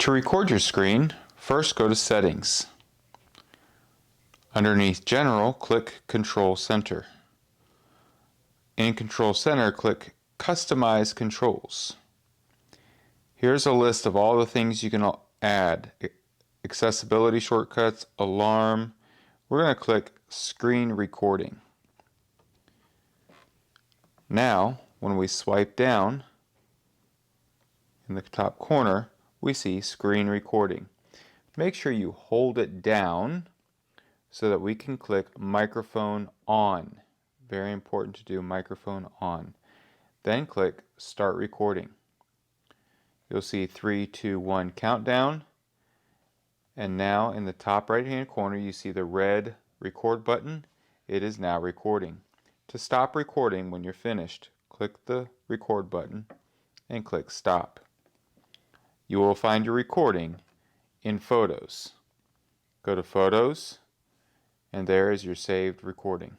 To record your screen, first go to Settings. Underneath General, click Control Center. In Control Center, click Customize Controls. Here's a list of all the things you can add. Accessibility shortcuts, alarm. We're going to click Screen Recording. Now, when we swipe down in the top corner, we see Screen Recording. Make sure you hold it down so that we can click Microphone On. Very important to do Microphone On. Then click Start Recording. You'll see 3, 2, 1 countdown. And now in the top right hand corner you see the red record button. It is now recording. To stop recording when you're finished, click the record button and click Stop. You will find your recording in Photos. Go to Photos, and there is your saved recording.